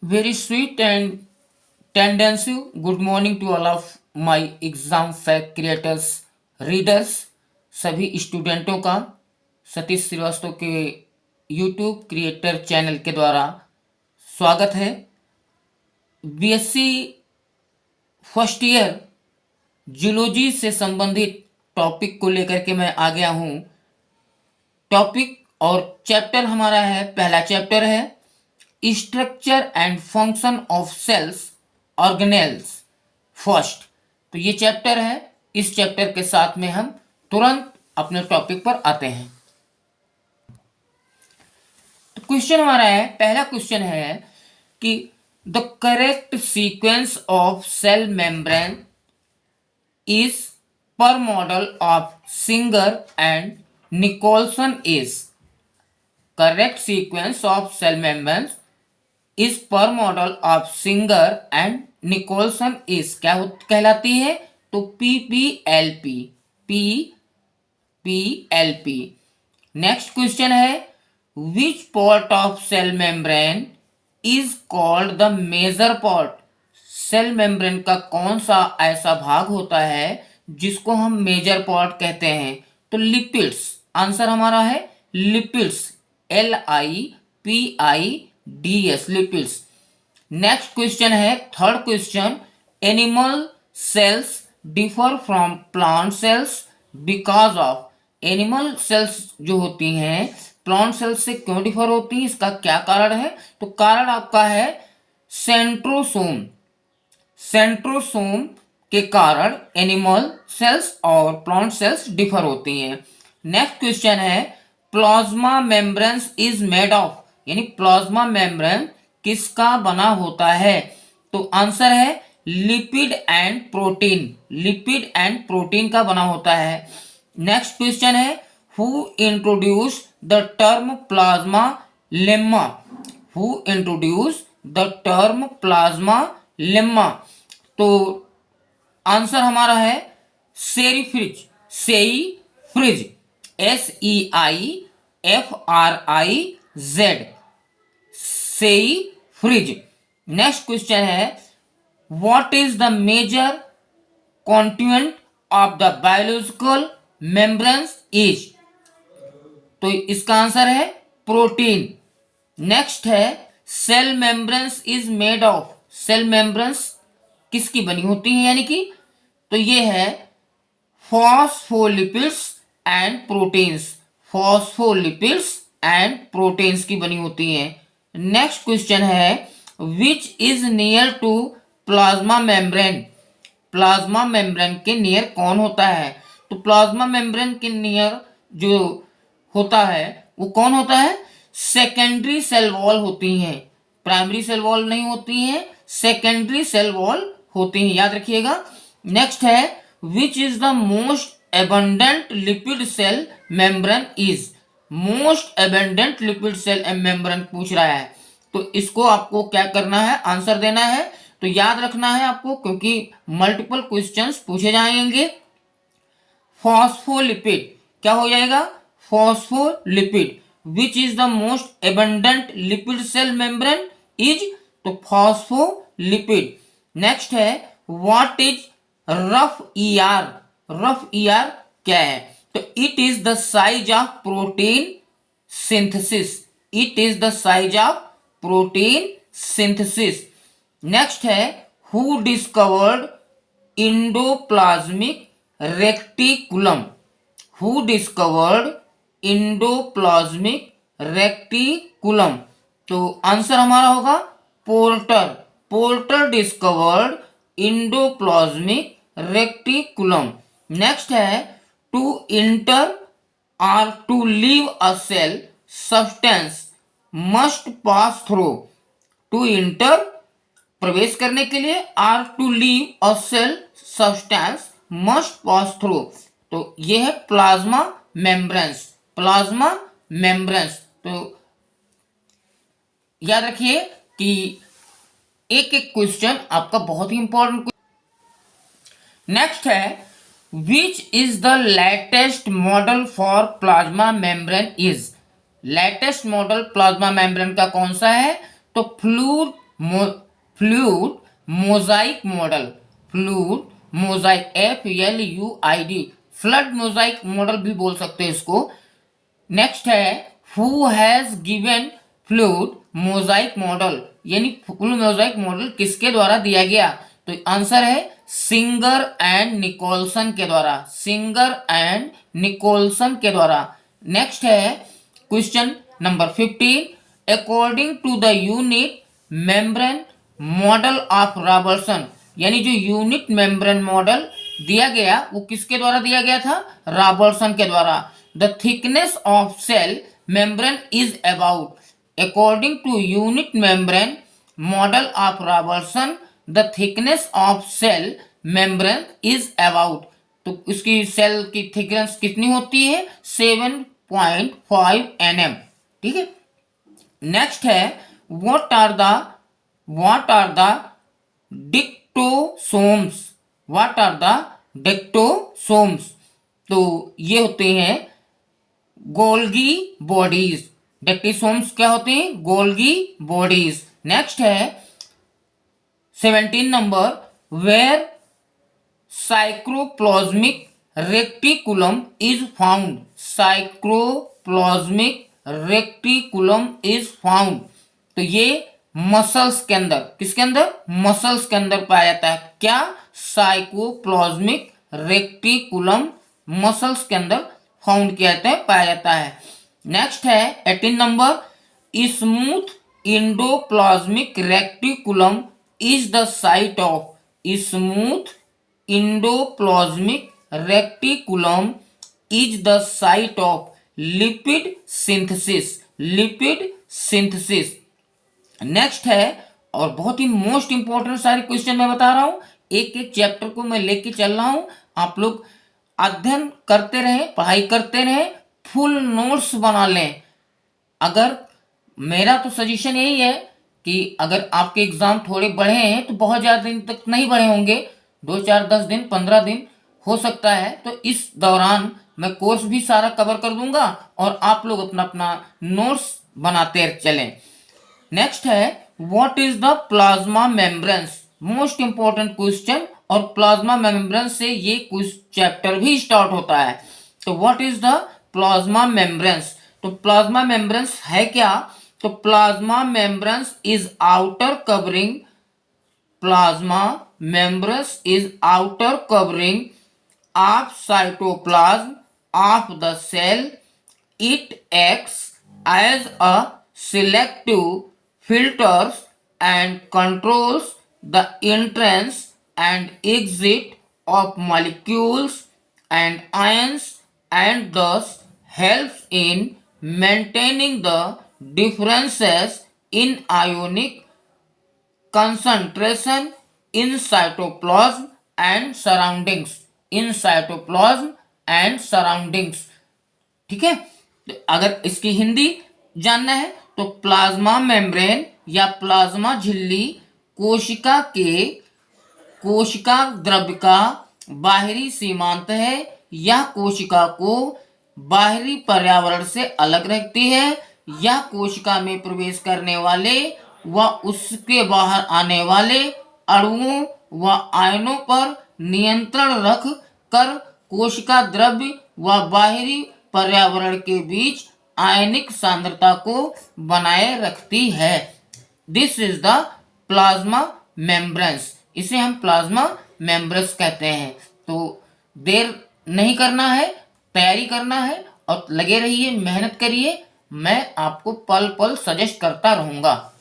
Very sweet and tendency. Good morning to all of my exam fact creators, readers, सभी स्टूडेंटों का सतीश श्रीवास्तव के YouTube creator channel के द्वारा स्वागत है। बीएससी फर्स्ट ईयर जूलॉजी से संबंधित टॉपिक को लेकर के मैं आ गया हूँ। टॉपिक और चैप्टर हमारा है, पहला चैप्टर है structure and function of cells organelles first. तो ये चैप्टर है। इस चैप्टर के साथ में हम तुरंत अपने टॉपिक पर आते हैं। तो क्वेश्चन हमारा है, पहला क्वेश्चन है कि the correct sequence of cell membrane is पर model of Singer and Nicolson is. Correct sequence of cell membrane is पर model of Singer and Nicolson is क्या कहलाती है? तो PPLP। PPLP। नेक्स्ट क्वेश्चन है which part of cell membrane is called the major part. Cell membrane का कौन सा ऐसा भाग होता है जिसको हम मेजर पार्ट कहते हैं? तो लिपिड्स। आंसर हमारा है lipids. LIPIDS lipids. Next question है, third question, animal cells differ from plant cells because of. Animal cells जो होती हैं प्लांट सेल्स से क्यों डिफर होती है, इसका क्या कारण है? तो कारण आपका है सेंट्रोसोम। सेंट्रोसोम के कारण एनिमल सेल्स और प्लांट सेल्स डिफर होती हैं। नेक्स्ट क्वेश्चन है plasma membrane is made of, यानी प्लाज्मा मेम्ब्रेन किसका बना होता है? तो आंसर है lipid and protein. Lipid and protein का बना होता है। नेक्स्ट क्वेश्चन है who introduce the term plasma lemma. Who introduce the term plasma lemma. तो आंसर हमारा है सेरीफ्रिज। सेईफ्रिज। SEIFRIZ। सेईफ्रिज। नेक्स्ट क्वेश्चन है what is the major constituent of the biological membranes is. तो इसका आंसर है प्रोटीन। नेक्स्ट है cell membranes is made of. Cell membranes किसकी बनी होती है, यानी कि तो ये है phospholipids and proteins. Phospholipids and proteins की बनी होती हैं। नेक्स्ट क्वेश्चन है which is near to plasma membrane. Plasma membrane के नियर कौन होता है? तो प्लाज्मा मेम्ब्रेन के नियर जो होता है वो कौन होता है? सेकेंडरी सेल वॉल होती हैं। प्राइमरी सेल वॉल नहीं होती हैं, सेकेंडरी सेल वॉल होती हैं, याद रखिएगा। नेक्स्ट है which is the most abundant lipid cell membrane is. Most abundant lipid cell membrane पूछ रहा है, तो इसको आपको क्या करना है? आंसर देना है। तो याद रखना है आपको, क्योंकि मल्टीपल क्वेश्चंस पूछे जाएंगे। फॉस्फोलिपिड क्या हो जाएगा? Phospholipid. Which is the most abundant lipid cell membrane is, तो फॉस्फोलिपिड। नेक्स्ट है what is rough ER। Rough ER क्या है? तो it is the site of protein synthesis. It is the site of protein synthesis. Next है who discovered endoplasmic reticulum. Who discovered endoplasmic reticulum. तो answer हमारा होगा Porter. Porter discovered endoplasmic reticulum. Next है to enter और to leave a cell substance must pass through. To enter प्रवेश करने के लिए, और to leave a cell substance must pass through. तो ये है प्लाज्मा मेम्ब्रेन्स। Plasma membranes. तो याद रखिए कि एक एक क्वेश्चन आपका बहुत ही इंपॉर्टेंट। नेक्स्ट है which is the latest model for plasma membrane is. Latest model plasma membrane का कौन सा है? तो fluid fluid Mosaic model, fluid Mosaic, FLUID, flood Mosaic model भी बोल सकते हैं इसको। नेक्स्ट है who has given fluid Mosaic model, यानी फ्लूइड मोजाइक मॉडल किसके द्वारा दिया गया? तो आंसर है सिंगर एंड निकोलसन के द्वारा, सिंगर एंड निकोलसन के द्वारा। नेक्स्ट है question number 15, according to the unit membrane model of Robertson, यानी जो यूनिट मेम्ब्रेन मॉडल दिया गया वो किसके द्वारा दिया गया था? रॉबर्टसन के द्वारा। The thickness of cell membrane is about, according to unit membrane model of Robertson the thickness of cell membrane is about, तो इसकी सेल की थिकनेस कितनी होती है? 7.5 nm। ठीक है। नेक्स्ट है what are the dictyosomes, what are the dictyosomes, तो ये होते हैं गोल्गी बॉडीज। डिक्टोसोम्स क्या होते हैं? Golgi bodies. नेक्स्ट है 17 number, where sarcoplasmic reticulum is found, sarcoplasmic reticulum is found, तो ये मसल्स के अंदर, किसके अंदर? मसल्स के अंदर पाया जाता है। क्या? साइकोप्लाज्मिक रेक्टिकुलम मसल्स के अंदर फाउंड किया जाता है, पाया जाता है। नेक्स्ट है 18 number, smooth endoplasmic reticulum is the site of, smooth endoplasmic reticulum is the site of lipid synthesis, lipid synthesis. Next है, और बहुत ही मोस्ट इंपॉर्टेंट सारे क्वेश्चन मैं बता रहा हूं, एक एक चैप्टर को मैं लेके चल रहा हूं, आप लोग अध्ययन करते रहें, पढ़ाई करते रहें, फुल नोट्स बना लें। अगर मेरा तो सजेशन यही है कि अगर आपके एग्जाम थोड़े बढ़े हैं तो बहुत ज़्यादा दिन तक नहीं बढ़े होंगे, 2-4 10 दिन 15 दिन हो सकता है, तो इस दौरान मैं कोर्स भी सारा कवर कर दूंगा और आप लोग अपना अपना नोट्स बनाते चलें। नेक्स्ट है what is the plasma membranes, most important question, और प्लाज्मा मेम्ब्रेन्स से ये कुछ चैप्टर भी स्टार्ट होता है। तो what is the plasma membranes, तो प्लाज्मा मेम्ब्रेन्स है क्या? तो plasma membranes is outer covering, plasma membranes is outer covering of cytoplasm of the cell. It acts as a selective filter and controls the entrance and exit of molecules and ions, and thus helps in maintaining the differences in ionic concentration in cytoplasm and surroundings, in cytoplasm and surroundings. ठीक है, तो अगर इसकी हिंदी जानना है तो plasma membrane या plasma झिल्ली कोशिका द्रव्य का बाहरी सीमांत है या कोशिका को बाहरी पर्यावरण से अलग रखती है, या कोशिका में प्रवेश करने वाले व उसके बाहर आने वाले अणुओं व आयनों पर नियंत्रण रख कर कोशिका द्रव्य व बाहरी पर्यावरण के बीच आयनिक सांद्रता को बनाए रखती है। This is the plasma membranes, इसे हम प्लाज्मा मेम्ब्रेन्स कहते हैं। तो देर नहीं करना है, तैयारी करना है और लगे रहिए, मेहनत करिए, मैं आपको पल पल सजेस्ट करता रहूंगा।